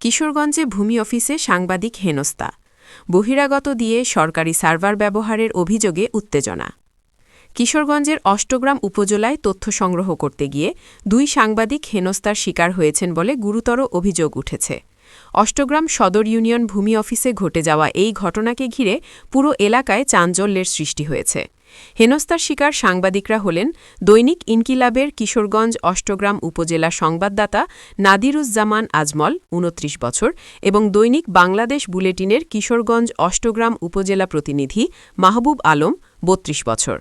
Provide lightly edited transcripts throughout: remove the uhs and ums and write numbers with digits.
কিশোরগঞ্জে ভূমি অফিসে সাংবাদিক হেনস্থা, বহিরাগত দিয়ে সরকারি সার্ভার ব্যবহারের অভিযোগে উত্তেজনা। কিশোরগঞ্জের অষ্টগ্রাম উপজেলায় তথ্য সংগ্রহ করতে গিয়ে 2 সাংবাদিক হেনস্থার শিকার হয়েছেন বলে গুরুতর অভিযোগ উঠেছে। অষ্টগ্রাম সদর ইউনিয়ন ভূমি অফিসে ঘটে যাওয়া এই ঘটনাকে ঘিরে পুরো এলাকায় চাঞ্চল্যের সৃষ্টি হয়েছে। হেনস্থার শিকার সাংবাদিকরা হলেন দৈনিক ইনকিলাবের কিশোরগঞ্জ অষ্টগ্রাম উপজেলা সংবাদদাতা নাদিরুজ্জামান আজমল ২৯ বছর এবং দৈনিক বাংলাদেশ বুলেটিনের কিশোরগঞ্জ অষ্টগ্রাম উপজেলা প্রতিনিধি মাহবুব আলম ৩২ বছর।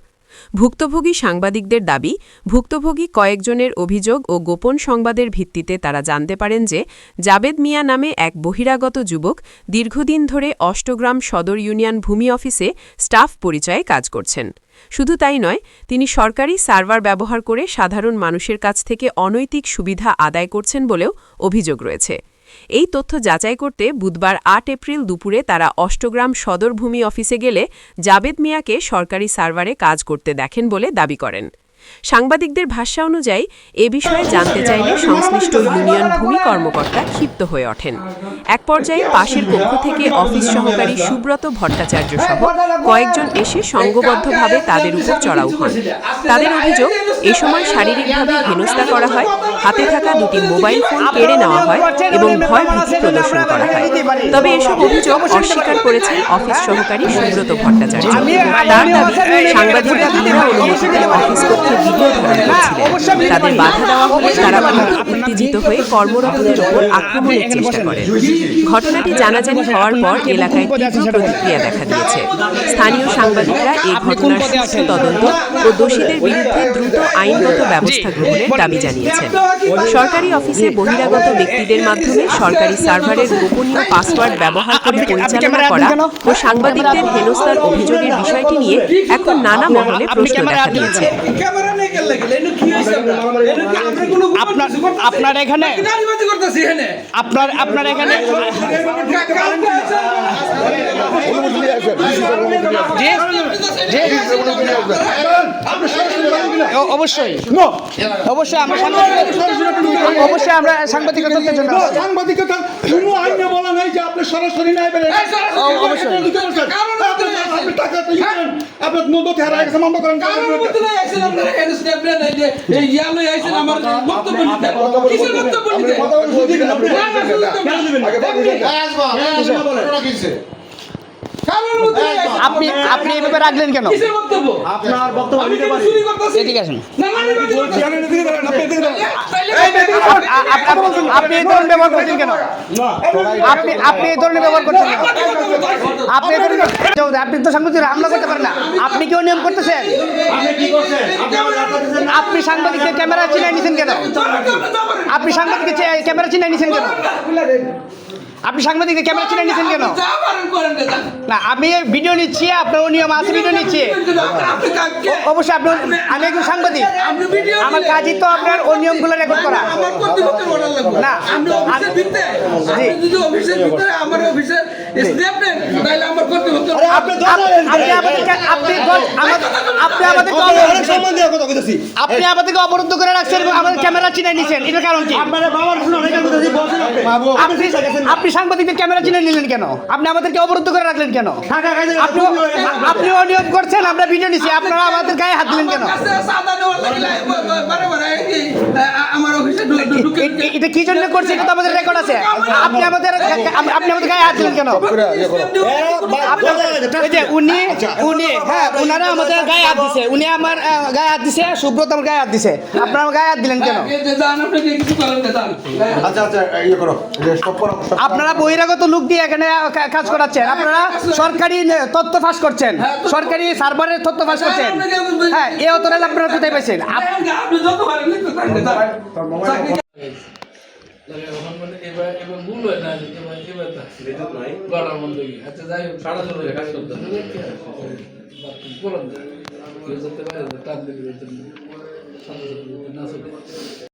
ভুক্তভোগী সাংবাদিকদের দাবি, ভুক্তভোগী কয়েকজনের অভিযোগ ও গোপন সংবাদের ভিত্তিতে তারা জানতে পারেন যে জাবেদ মিয়া নামে এক বহিরাগত যুবক দীর্ঘদিন ধরে অষ্টগ্রাম সদর ইউনিয়ন ভূমি অফিসে স্টাফ পরিচয়ে কাজ করছেন। শুধু তাই নয়, তিনি সরকারি সার্ভার ব্যবহার করে সাধারণ মানুষের কাছ থেকে অনৈতিক সুবিধা আদায় করছেন বলেও অভিযোগ রয়েছে। এই তথ্য যাচাই করতে বুধবার ৮ এপ্রিল দুপুরে তারা অষ্টগ্রাম সদর ভূমি অফিসে গেলে জাবেদ মিয়াকে সরকারি সার্ভারে কাজ করতে দেখেন বলে দাবি করেন। সাংবাদিকদের ভাষ্য অনুযায়ী এ বিষয়ে জানতে চাইলে সংশ্লিষ্ট ইউনিয়ন ভূমি কর্মকর্তা ক্ষিপ্ত হয়ে ওঠেন। এক পর্যায়ে পাশের কক্ষ থেকে অফিস সহকারী সুব্রত ভট্টাচার্য সহ কয়েকজন এসে সংঘবদ্ধভাবে তাদের উপর চড়াও হন। তাদের অভিযোগ, এ সময় শারীরিকভাবে হেনস্থা করা হয়, হাতে থাকা 2টি মোবাইল ফোন কেড়ে নেওয়া হয় এবং ভয়ভীতি প্রদর্শন করা হয়। তবে এসব অভিযোগ অস্বীকার করেছেন অফিস সহকারী সুব্রত ভট্টাচার্য। তার দাবি, সাংবাদিকরা বিনা অনুমতিতে অফিস কক্ষে ভিডিও ধারণ করছিলেন। তাদের বাধা দেওয়া হলে তারা দ্রুত উত্তেজিত হয়ে কর্মরতদের উপর আক্রমণের চেষ্টা করেন। ঘটনাটি জানাজানি হওয়ার পর এলাকায় তীব্র প্রতিক্রিয়া দেখা দিয়েছে। স্থানীয় সাংবাদিকরা এই ঘটনার সুষ্ঠু তদন্ত ও দোষীদের বিরুদ্ধে দ্রুত আইনগত ব্যবস্থা গ্রহণের দাবি জানিয়েছেন। সরকারি অফিসে বহিরাগত ব্যক্তিদের মাধ্যমে সরকারি সার্ভারের গোপনীয় পাসওয়ার্ড ব্যবহার করে পরিচালনা করা ও সাংবাদিকদের হেনস্থার অভিযোগের বিষয়টি নিয়ে এখন নানা মহলে প্রশ্ন দেখা দিয়েছে। আপনার এখানে অবশ্যই আমরা সাংবাদিকতার জন্য সাংবাদিকতা কোনো আইনে বলা নাই যে আপনি সরাসরি নাই বেরেন। অবশ্যই টাকা তো আপনি নদতে হারায় গেছে বন্ধ করেন। আপনি এভাবে রাখলেন কেন? আপনার বক্তব্য ঠিক আছে, আপনি এই ধরনের ব্যবহার করছেন কেন? আপনি এই ধরনের ব্যবহার করছেন কেন? আপনি তো সাংবাদিক হামলা করতে পারেন না। আপনি কেউ নিয়ম করতেছেন? আপনি সাংবাদিককে ক্যামেরা চিনাই নিছেন কেন? আপনি সাংবাদিককে ক্যামেরা চিনাই নিছেন কেন? আপনি সাংবাদিককে ক্যামেরা চিনাই নিছেন কেন? না, আমি ভিডিও নিচ্ছি, আপনার নিয়ম আছে, ভিডিও নিচ্ছি। অবশ্যই আমি একজন সাংবাদিক, আমার কাজই তো আপনার ও নিয়মগুলো রেকর্ড করা। না, আপনি আমাদেরকে অবরুদ্ধ করে রাখছেন এবং আমাদের ক্যামেরা চিনাই নিছেন, এটার কারণ কি? আপনি সাংবাদিকদের ক্যামেরা চিনে নিলেন কেন? আপনি আমাদেরকে অবরুদ্ধ করে রাখলেন কেন? আপনি অনিয়ম করছেন, আমরা ভিডিও নিচ্ছি, আপনারা আমাদের গায়ে হাত দিলেন কেন? এটা কি জন্য করছে? এটা তো আমাদের রেকর্ড আছে। আপনি আমাদের গায়ে হাত দিলেন কেন? উনারা আমাদের গায়ে হাত দিছে, উনি আমার গায়ে হাত দিছে, সুব্রত আমার গায়ে হাত দিছে, আপনারা আমার গায়ে হাত দিলেন কেন? আপনারা বহিরাগত লোক দিয়ে এখানে কাজ করাচ্ছেন, আপনারা সরকারি তথ্য ফাঁস করছেন, সরকারি সার্ভারের তথ্য ফাঁস করছেন। হ্যাঁ, এই অতরাল আপনারা কোথায় পেয়েছেন?